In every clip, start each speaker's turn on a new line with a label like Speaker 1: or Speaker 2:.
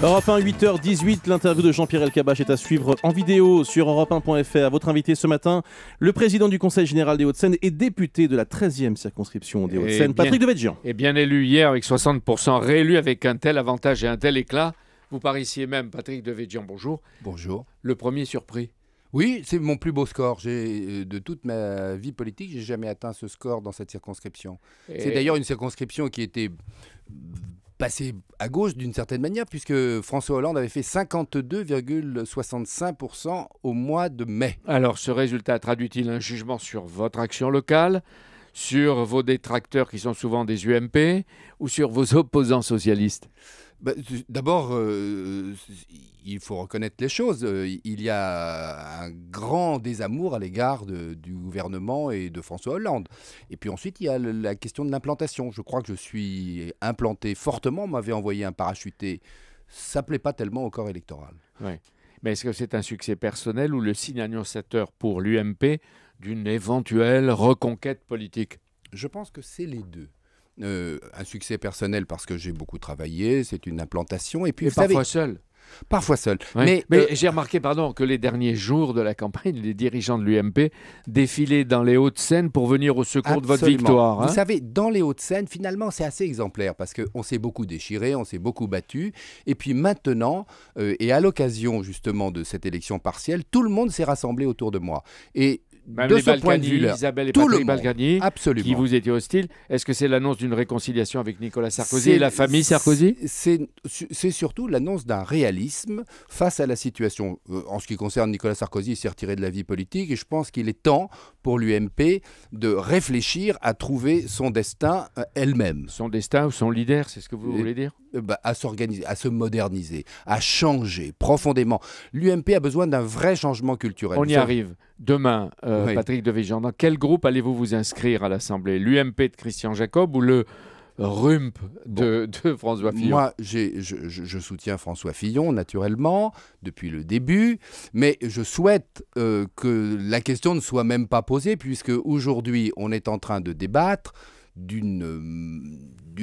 Speaker 1: Europe 1, 8h18, l'interview de Jean-Pierre Elkabbach est à suivre en vidéo sur europe1.fr. Votre invité ce matin, le président du Conseil général des Hauts-de-Seine et député de la 13e circonscription des Hauts-de-Seine, Patrick Devedjian.
Speaker 2: Et bien élu hier avec 60%, réélu avec un tel avantage et un tel éclat. Vous paraissiez même, Patrick Devedjian, bonjour.
Speaker 3: Bonjour.
Speaker 2: Le premier surpris.
Speaker 3: Oui, c'est mon plus beau score. De toute ma vie politique, j'ai jamais atteint ce score dans cette circonscription. C'est d'ailleurs une circonscription qui était passée à gauche d'une certaine manière, puisque François Hollande avait fait 52,65% au mois de mai.
Speaker 2: Alors, ce résultat traduit-il un jugement sur votre action locale, sur vos détracteurs qui sont souvent des UMP, ou sur vos opposants socialistes ?
Speaker 3: D'abord, il faut reconnaître les choses. Il y a un grand désamour à l'égard du gouvernement et de François Hollande. Et puis ensuite, il y a la question de l'implantation. Je crois que je suis implanté fortement. On m'avait envoyé un parachuté. Ça ne plaît pas tellement au corps électoral.
Speaker 2: Oui. Mais est-ce que c'est un succès personnel ou le signe annonciateur pour l'UMP d'une éventuelle reconquête politique ?
Speaker 3: Je pense que c'est les deux. Un succès personnel parce que j'ai beaucoup travaillé, c'est une implantation. Et puis,
Speaker 2: et parfois seul.
Speaker 3: Parfois seul.
Speaker 2: Oui. Mais j'ai remarqué, que les derniers jours de la campagne, les dirigeants de l'UMP défilaient dans les Hauts-de-Seine pour venir au secours de votre victoire.
Speaker 3: Vous savez, dans les Hauts-de-Seine, finalement, c'est assez exemplaire parce qu'on s'est beaucoup déchiré, on s'est beaucoup battu. Et puis maintenant, et à l'occasion justement de cette élection partielle, tout le monde s'est rassemblé autour de moi. Et
Speaker 2: même
Speaker 3: de
Speaker 2: les
Speaker 3: ce point de
Speaker 2: vue-là, Isabelle et Patrick Balkany, qui vous étiez hostiles. Est-ce que c'est l'annonce d'une réconciliation avec Nicolas Sarkozy et la famille Sarkozy ?
Speaker 3: C'est surtout l'annonce d'un réalisme face à la situation. En ce qui concerne Nicolas Sarkozy, il s'est retiré de la vie politique et je pense qu'il est temps pour l'UMP de réfléchir à trouver son destin elle-même.
Speaker 2: Son destin ou son leader, c'est ce que vous voulez dire ?
Speaker 3: À s'organiser, à se moderniser, à changer profondément. L'UMP a besoin d'un vrai changement culturel.
Speaker 2: On y arrive. Demain, oui. Patrick Devedjian, dans quel groupe allez-vous vous inscrire à l'Assemblée ? L'UMP de Christian Jacob ou le RUMP de François Fillon ?
Speaker 3: Moi, je soutiens François Fillon, naturellement, depuis le début, mais je souhaite que la question ne soit même pas posée, puisque aujourd'hui, on est en train de débattre d'une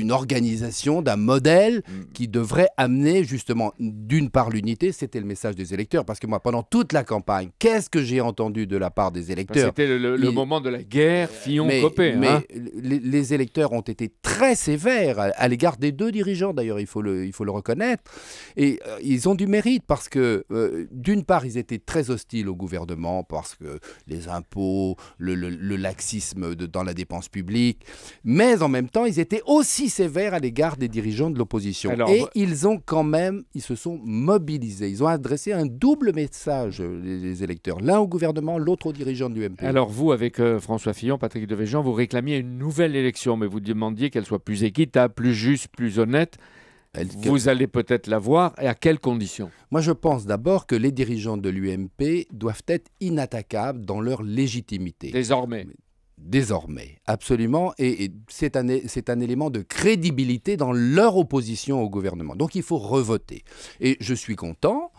Speaker 3: organisation, d'un modèle qui devrait amener justement d'une part l'unité, c'était le message des électeurs, parce que moi pendant toute la campagne, qu'est-ce que j'ai entendu de la part des électeurs ?
Speaker 2: C'était le moment de la guerre Fillon-Copé.
Speaker 3: Mais les électeurs ont été très sévères à l'égard des deux dirigeants d'ailleurs, il faut le reconnaître, et ils ont du mérite parce que d'une part ils étaient très hostiles au gouvernement parce que les impôts, le laxisme dans la dépense publique, mais en même temps, ils étaient aussi sévères à l'égard des dirigeants de l'opposition. Et ils se sont mobilisés. Ils ont adressé un double message, les électeurs. L'un au gouvernement, l'autre aux dirigeants de l'UMP.
Speaker 2: Alors vous, avec François Fillon, Patrick Devedjian, vous réclamiez une nouvelle élection, mais vous demandiez qu'elle soit plus équitable, plus juste, plus honnête. Vous allez peut-être l'avoir, et à quelles conditions ?
Speaker 3: Moi, je pense d'abord que les dirigeants de l'UMP doivent être inattaquables dans leur légitimité. Désormais, absolument, et c'est un élément de crédibilité dans leur opposition au gouvernement. Donc il faut revoter. Et je suis content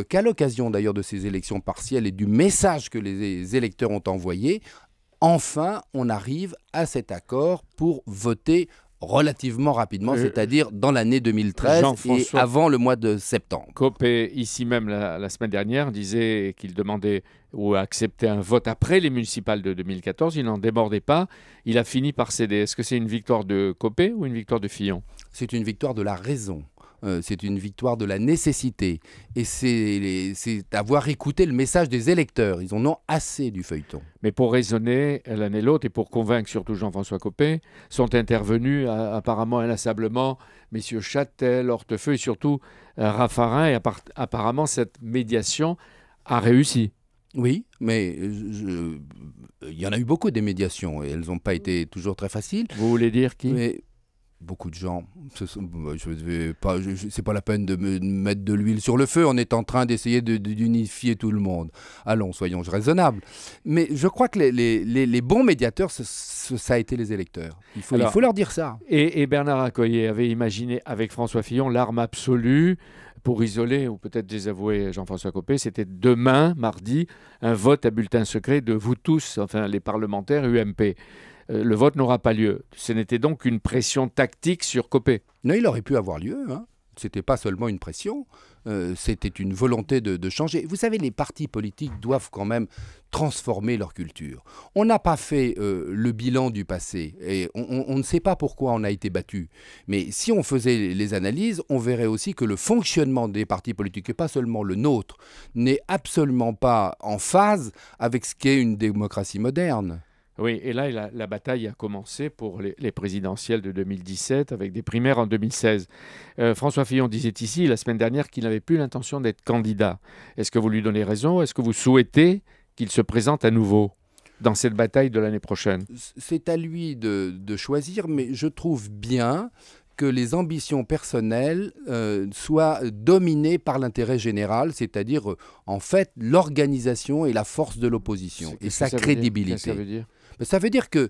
Speaker 3: qu'à l'occasion d'ailleurs de ces élections partielles et du message que les électeurs ont envoyé, enfin on arrive à cet accord pour voter relativement rapidement, c'est-à-dire dans l'année 2013 et avant le mois de septembre.
Speaker 2: Copé, ici même la semaine dernière, disait qu'il demandait ou acceptait un vote après les municipales de 2014. Il n'en débordait pas. Il a fini par céder. Est-ce que c'est une victoire de Copé ou une victoire de Fillon ?
Speaker 3: C'est une victoire de la raison. C'est une victoire de la nécessité. Et c'est avoir écouté le message des électeurs. Ils en ont assez du feuilleton.
Speaker 2: Mais pour raisonner l'un et l'autre, et pour convaincre surtout Jean-François Copé, sont intervenus apparemment inlassablement messieurs Châtel, Hortefeux et surtout Raffarin. Et apparemment, cette médiation a réussi.
Speaker 3: Oui, mais il y en a eu beaucoup des médiations et elles n'ont pas été toujours très faciles.
Speaker 2: Vous voulez dire qui ?
Speaker 3: Beaucoup de gens. C'est pas la peine de me mettre de l'huile sur le feu. On est en train d'essayer d'unifier tout le monde. Allons, soyons raisonnables. Mais je crois que les bons médiateurs, ça a été les électeurs. Il faut leur dire ça.
Speaker 2: Et Bernard Accoyer avait imaginé avec François Fillon l'arme absolue pour isoler ou peut-être désavouer Jean-François Copé. C'était demain, mardi, un vote à bulletin secret de vous tous, enfin les parlementaires UMP. Le vote n'aura pas lieu. Ce n'était donc qu'une pression tactique sur Copé.
Speaker 3: Non, il aurait pu avoir lieu. c'était pas seulement une pression, c'était une volonté de changer. Vous savez, les partis politiques doivent quand même transformer leur culture. On n'a pas fait le bilan du passé et on ne sait pas pourquoi on a été battu. Mais si on faisait les analyses, on verrait aussi que le fonctionnement des partis politiques, et pas seulement le nôtre, n'est absolument pas en phase avec ce qu'est une démocratie moderne.
Speaker 2: Oui, et là, la bataille a commencé pour les présidentielles de 2017 avec des primaires en 2016. François Fillon disait ici, la semaine dernière, qu'il n'avait plus l'intention d'être candidat. Est-ce que vous lui donnez raison? Est-ce que vous souhaitez qu'il se présente à nouveau dans cette bataille de l'année prochaine?
Speaker 3: C'est à lui de choisir, mais je trouve bien que les ambitions personnelles soient dominées par l'intérêt général, c'est-à-dire en fait l'organisation et la force de l'opposition et sa crédibilité.
Speaker 2: Qu'est-ce que ça veut dire?
Speaker 3: Ça veut dire que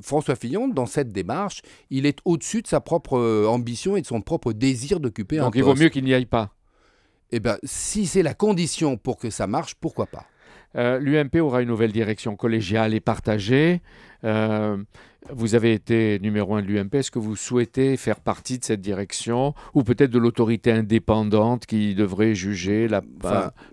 Speaker 3: François Fillon, dans cette démarche, il est au-dessus de sa propre ambition et de son propre désir d'occuper un poste.
Speaker 2: Donc il vaut mieux qu'il n'y aille pas.
Speaker 3: Eh bien, si c'est la condition pour que ça marche, pourquoi pas?
Speaker 2: L'UMP aura une nouvelle direction collégiale et partagée. Vous avez été numéro 1 de l'UMP. Est-ce que vous souhaitez faire partie de cette direction ou peut-être de l'autorité indépendante qui devrait juger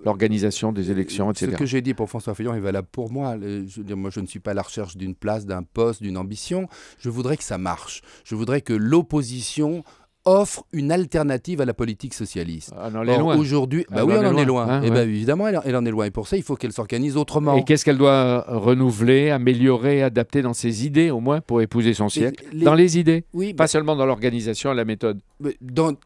Speaker 2: l'organisation des élections, etc.
Speaker 3: Ce que j'ai dit pour François Fillon est valable pour moi. Moi, je ne suis pas à la recherche d'une place, d'un poste, d'une ambition. Je voudrais que ça marche. Je voudrais que l'opposition offre une alternative à la politique socialiste.
Speaker 2: On en est loin.
Speaker 3: Aujourd'hui, oui, on en est loin.
Speaker 2: Hein,
Speaker 3: et évidemment, elle en est loin. Et pour ça, il faut qu'elle s'organise autrement.
Speaker 2: Et qu'est-ce qu'elle doit renouveler, améliorer, adapter dans ses idées, au moins, pour épouser son siècle? Dans les idées, oui, pas seulement dans l'organisation et la méthode.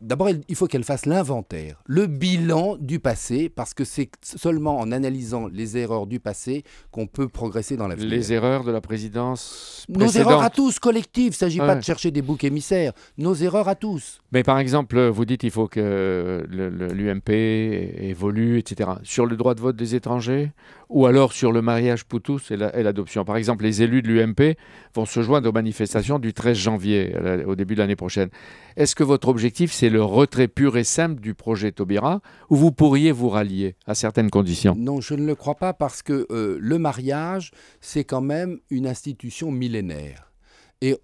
Speaker 3: D'abord, il faut qu'elle fasse l'inventaire, le bilan du passé, parce que c'est seulement en analysant les erreurs du passé qu'on peut progresser dans l'avenir.
Speaker 2: Les erreurs de la présidence précédente.
Speaker 3: Nos erreurs à tous, collectives. Il ne s'agit pas de chercher des boucs émissaires. Nos erreurs à tous.
Speaker 2: Mais par exemple, vous dites qu'il faut que l'UMP évolue, etc. Sur le droit de vote des étrangers ou alors sur le mariage pour tous et l'adoption. Par exemple, les élus de l'UMP vont se joindre aux manifestations du 13 janvier, au début de l'année prochaine. Est-ce que votre objectif, c'est le retrait pur et simple du projet Taubira ou vous pourriez vous rallier à certaines conditions?
Speaker 3: Non, je ne le crois pas parce que le mariage, c'est quand même une institution millénaire et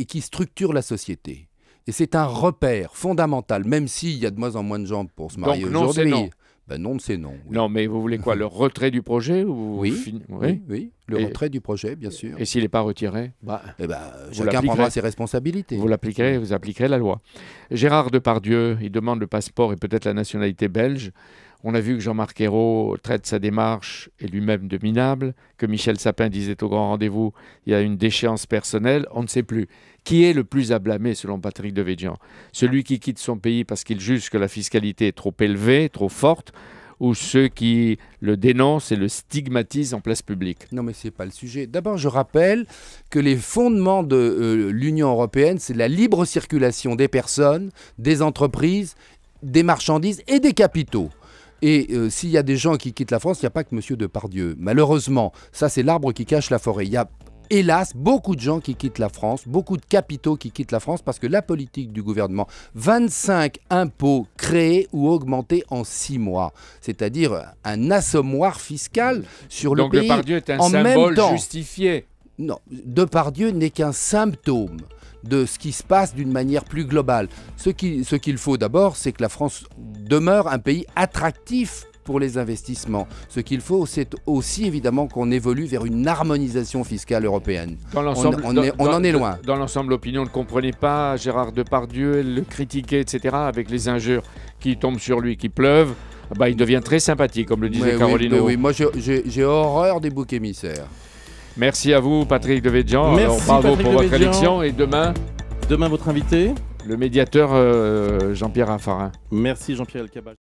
Speaker 3: qui structure la société. Et c'est un repère fondamental, même s'il y a de moins en moins de gens pour se marier aujourd'hui. Non, c'est non.
Speaker 2: Oui. Non, mais vous voulez quoi? Le retrait du projet ou
Speaker 3: oui, le retrait du projet, bien sûr.
Speaker 2: Et s'il n'est pas retiré,
Speaker 3: chacun prendra ses responsabilités.
Speaker 2: Vous appliquerez la loi. Gérard Depardieu, il demande le passeport et peut-être la nationalité belge. On a vu que Jean-Marc Ayrault traite sa démarche et lui-même de minable, que Michel Sapin disait au grand rendez-vous, il y a une déchéance personnelle, on ne sait plus. Qui est le plus à blâmer selon Patrick Devedjian? Celui qui quitte son pays parce qu'il juge que la fiscalité est trop élevée, trop forte, ou ceux qui le dénoncent et le stigmatisent en place publique?
Speaker 3: Non, mais ce n'est pas le sujet. D'abord, je rappelle que les fondements de l'Union européenne, c'est la libre circulation des personnes, des entreprises, des marchandises et des capitaux. Et s'il y a des gens qui quittent la France, il n'y a pas que M. Depardieu. Malheureusement, ça c'est l'arbre qui cache la forêt. Il y a, hélas, beaucoup de gens qui quittent la France, beaucoup de capitaux qui quittent la France parce que la politique du gouvernement, 25 impôts créés ou augmentés en 6 mois, c'est-à-dire un assommoir fiscal sur le pays.
Speaker 2: Donc Depardieu est un symbole justifié.
Speaker 3: Non, Depardieu n'est qu'un symptôme de ce qui se passe d'une manière plus globale. Ce qu'il faut d'abord, c'est que la France demeure un pays attractif pour les investissements. Ce qu'il faut, c'est aussi évidemment qu'on évolue vers une harmonisation fiscale européenne. On en est loin.
Speaker 2: Dans l'ensemble, l'opinion ne comprenait pas Gérard Depardieu, le critiquer, etc., avec les injures qui tombent sur lui, qui pleuvent. Il devient très sympathique, comme le disait Caroline.
Speaker 3: Oui, moi j'ai horreur des boucs émissaires.
Speaker 2: Merci à vous, Patrick Devedjian. Bravo pour votre élection. Et demain,
Speaker 1: votre invité,
Speaker 2: le médiateur Jean-Pierre Raffarin.
Speaker 1: Merci Jean-Pierre Elkabbach.